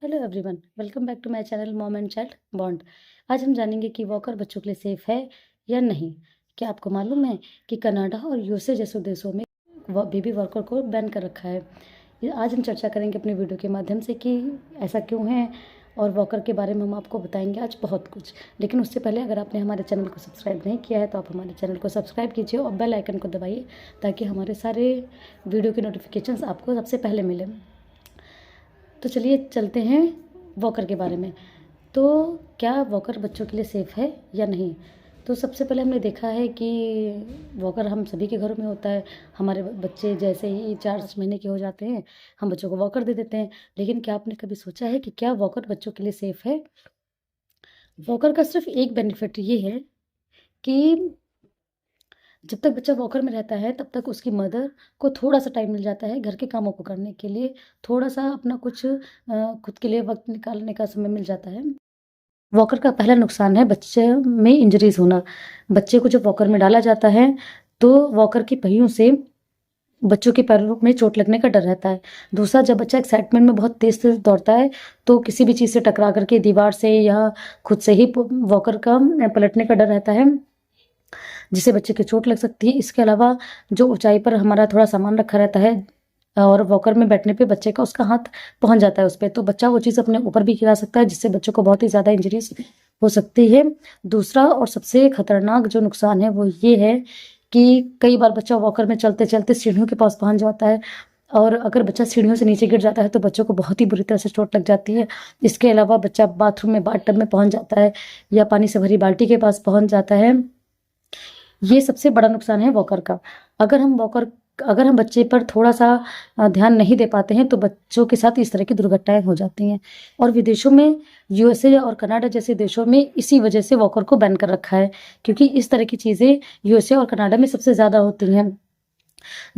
Hello everyone, welcome back to my channel mom and child bond. आज हम जानेंगे कि वॉकर बच्चों के लिए सेफ है या नहीं। क्या आपको मालूम है कि कनाडा और यूएसए जैसे देशों में बेबी वॉकर को बैन कर रखा है। ये आज हम चर्चा करेंगे अपने वीडियो के माध्यम से कि ऐसा क्यों है, और वॉकर के बारे में हम आपको बताएंगे आज बहुत कुछ। लेकिन उससे पहले अगर आपने हमारे चैनल को सब्सक्राइब नहीं किया है तो आप हमारे चैनल को सब्सक्राइब कीजिए और बेल आइकन को दबाइए ताकि हमारे सारे वीडियो के नोटिफिकेशंस आपको सबसे पहले मिले। तो चलिए चलते हैं वॉकर के बारे में। तो क्या वॉकर बच्चों के लिए सेफ़ है या नहीं। तो सबसे पहले हमने देखा है कि वॉकर हम सभी के घरों में होता है। हमारे बच्चे जैसे ही 4 महीने के हो जाते हैं हम बच्चों को वॉकर दे देते हैं। लेकिन क्या आपने कभी सोचा है कि क्या वॉकर बच्चों के लिए सेफ़ है। वॉकर का सिर्फ एक बेनिफिट ये है कि जब तक बच्चा वॉकर में रहता है तब तक उसकी मदर को थोड़ा-सा टाइम मिल जाता है घर के कामों को करने के लिए, थोड़ा-सा अपना कुछ खुद के लिए वक़्त निकालने का समय मिल जाता है। वॉकर का पहला नुकसान है बच्चे में इंजरीज़ होना। बच्चे को जब वॉकर में डाला जाता है, तो वॉकर की पहियों से बच्चों के पैरों में चोट लगने का डर रहता है। दूसरा, जब बच्चा एक्साइटमेंट में बहुत तेज़-तेज़ दौड़ता है, तो किसी भी चीज़ से टकरा कर के दीवार से या खुद से ही वॉकर का पलटने का डर रहता है, जिससे बच्चे की चोट लग सकती है। इसके अलावा जो ऊँचाई पर हमारा थोड़ा सामान रखा रहता है और वॉकर में बैठने पे बच्चे का उसका हाथ पहुँच जाता है उस पे, तो बच्चा वो चीज़ अपने ऊपर भी गिरा सकता है, जिससे बच्चों को बहुत ही ज़्यादा इंजरीज़ हो सकती है। दूसरा और सबसे खतरनाक जो नुकसान है वो ये है कि कई बार बच्चा वॉकर में चलते-चलते सीढ़ियों के पास पहुँच जाता है, और अगर बच्चा सीढ़ियों से नीचे गिर जाता है तो बच्चों को बहुत ही बुरी तरह से चोट लग जाती है। इसके अलावा बच्चा बाथरूम में बाथ टब में पहुँच जाता है या पानी से भरी बाल्टी के पास पहुँच जाता है। ये सबसे बड़ा नुकसान है वॉकर का। अगर हम बच्चे पर थोड़ा-सा ध्यान नहीं दे पाते हैं तो बच्चों के साथ इस तरह की दुर्घटनाएँ हो जाती हैं। और विदेशों में, यूएसए और कनाडा जैसे देशों में इसी वजह से वॉकर को बैन कर रखा है, क्योंकि इस तरह की चीज़ें यूएसए और कनाडा में सबसे ज़्यादा होती हैं।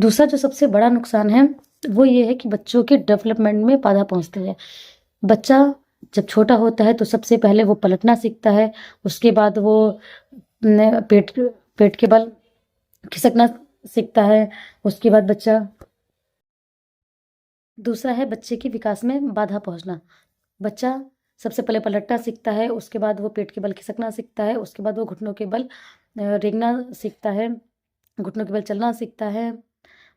दूसरा जो सबसे बड़ा नुकसान है वो ये है कि बच्चों के डेवलपमेंट में बाधा पहुँचती है। बच्चा जब छोटा होता है तो सबसे पहले वो पलटना सीखता है, उसके बाद वो न पेट पेट के बल खिसकना सीखता है। उसके बाद दूसरा है बच्चे के विकास में बाधा पहुँचना। बच्चा सबसे पहले पलटना सीखता है, उसके बाद वो पेट के बल खिसकना सीखता है, उसके बाद वो घुटनों के बल रेंगना सीखता है, घुटनों के बल चलना सीखता है।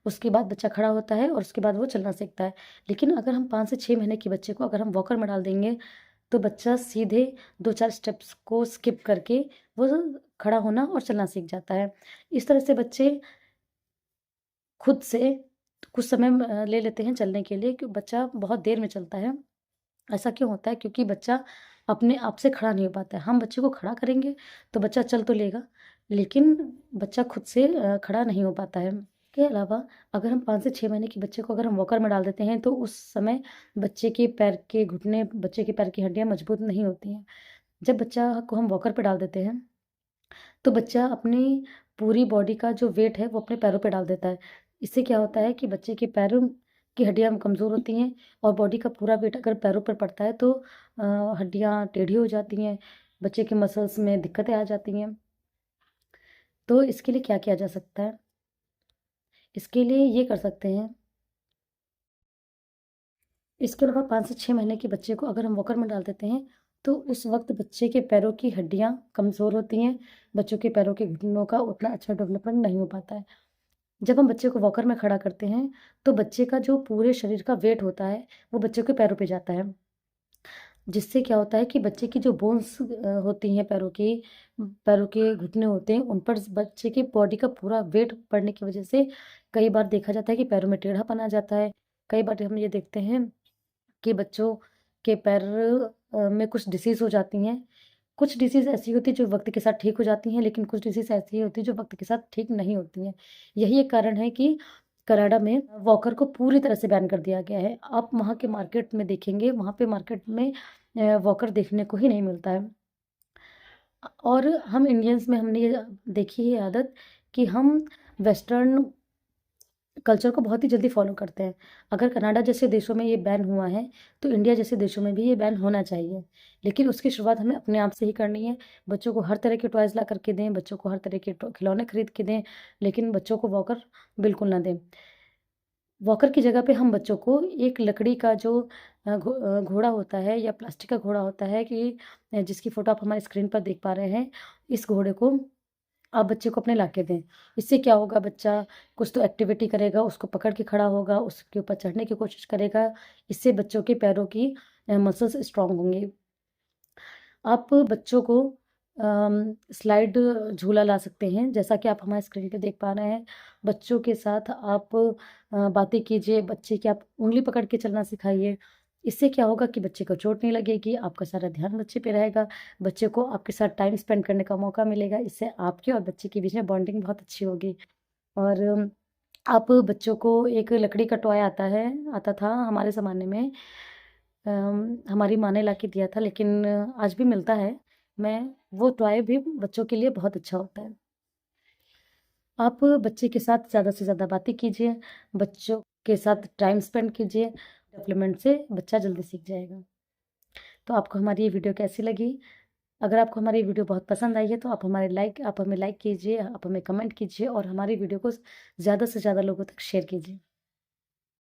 उसके बाद बच्चा खड़ा होता है और उसके बाद वो चलना सीखता है। लेकिन अगर हम 5 से 6 महीने के बच्चे को अगर हम वॉकर में डाल देंगे तो बच्चा सीधे 2-4 स्टेप्स को स्किप करके वो खड़ा होना और चलना सीख जाता है। इस तरह से बच्चे खुद से कुछ समय ले लेते हैं चलने के लिए, बच्चा बहुत देर में चलता है। ऐसा क्यों होता है? क्योंकि बच्चा अपने आप से खड़ा नहीं हो पाता है। हम बच्चे को खड़ा करेंगे तो बच्चा चल तो लेगा, लेकिन बच्चा खुद से खड़ा नहीं हो पाता है। के अलावा अगर हम 5 से 6 महीने के बच्चे को अगर हम वॉकर में डाल देते हैं तो उस समय बच्चे के पैर के घुटने, बच्चे के पैर की हड्डियाँ मजबूत नहीं होती हैं। जब बच्चा को हम वॉकर पे डाल देते हैं तो बच्चा अपनी पूरी बॉडी का जो वेट है वो अपने पैरों पे डाल देता है। इससे क्या होता है कि बच्चे के पैरों की हड्डियाँ कमज़ोर होती हैं और बॉडी का पूरा वेट अगर पैरों पर पड़ता है तो हड्डियाँ टेढ़ी हो जाती हैं, बच्चे के मसल्स में दिक्कतें आ जाती हैं। तो इसके लिए क्या किया जा सकता है? इसके लिए ये कर सकते हैं, इसके अलावा 5 से 6 महीने के बच्चे को अगर हम वॉकर में डाल देते हैं, तो उस वक़्त बच्चे के पैरों की हड्डियाँ कमज़ोर होती हैं, बच्चों के पैरों के घुटनों का उतना अच्छा डेवलपमेंट नहीं हो पाता है। जब हम बच्चे को वॉकर में खड़ा करते हैं, तो बच्चे का जो पूरे शरीर का वेट होता है, वो बच्चे के पैरों पे जाता है। जिससे क्या होता है कि बच्चे की जो बोन्स होती हैं पैरों के घुटने होते हैं, उन पर बच्चे की बॉडी का पूरा वेट पड़ने की वज़ह से कई बार देखा जाता है कि पैरों में टेढ़ापन आ जाता है। कई बार हम ये देखते हैं कि बच्चों के पैर में कुछ डिसीज़ हो जाती हैं। कुछ डिसीज़ ऐसी होती है जो वक़्त के साथ ठीक हो जाती हैं, लेकिन कुछ डिसीज़ ऐसी होती है जो वक़्त के साथ ठीक नहीं होती हैं। यही एक कारण है कि कनाडा में वॉकर को पूरी तरह से बैन कर दिया गया है। आप वहाँ के मार्केट में देखेंगे, वहाँ पे मार्केट में वॉकर देखने को ही नहीं मिलता है। और हम इंडियंस में हमने ये देखी है आदत कि हम वेस्टर्न कल्चर को बहुत ही जल्दी फॉलो करते हैं। अगर कनाडा जैसे देशों में ये बैन हुआ है, तो इंडिया जैसे देशों में भी ये बैन होना चाहिए। लेकिन उसकी शुरुआत हमें अपने आप से ही करनी है। बच्चों को हर तरह के टॉयज़ ला कर के दें, बच्चों को हर तरह के खिलौने खरीद के दें, लेकिन बच्चों को वॉकर बिल्कुल ना दें। वॉकर की जगह पे हम बच्चों को एक लकड़ी का जो घोड़ा होता है या प्लास्टिक का घोड़ा होता है कि जिसकी फ़ोटो आप हमारी स्क्रीन पर देख पा रहे हैं, इस घोड़े को आप बच्चे को अपने लाके दें। इससे क्या होगा, बच्चा कुछ तो एक्टिविटी करेगा, उसको पकड़ के खड़ा होगा, उसके ऊपर चढ़ने की कोशिश करेगा। इससे बच्चों के पैरों की मसल्स स्ट्रॉन्ग होंगे। आप बच्चों को स्लाइड झूला ला सकते हैं, जैसा कि आप हमारी स्क्रीन पे देख पा रहे हैं। बच्चों के साथ आप बातें कीजिए, बच्चे की आप उँगली पकड़ के चलना सिखाइए। इससे क्या होगा कि बच्चे को चोट नहीं लगेगी, आपका सारा ध्यान बच्चे पे रहेगा, बच्चे को आपके साथ टाइम स्पेंड करने का मौका मिलेगा। इससे आपके और बच्चे के बीच में बॉन्डिंग बहुत अच्छी होगी। और आप बच्चों को एक लकड़ी का टॉय आता था हमारे ज़माने में। हमारी माँ ने लाके दिया था, लेकिन आज भी मिलता है। मैं वो टॉय भी बच्चों के लिए बहुत अच्छा होता है। आप बच्चे के साथ ज़्यादा से ज़्यादा बातें कीजिए, बच्चों के साथ टाइम स्पेंड कीजिए, डेवलपमेंट से बच्चा जल्दी सीख जाएगा। तो आपको हमारी ये वीडियो कैसी लगी? अगर आपको हमारी वीडियो बहुत पसंद आई है तो आप हमें लाइक कीजिए, आप हमें कमेंट कीजिए और हमारी वीडियो को ज़्यादा से ज़्यादा लोगों तक शेयर कीजिए।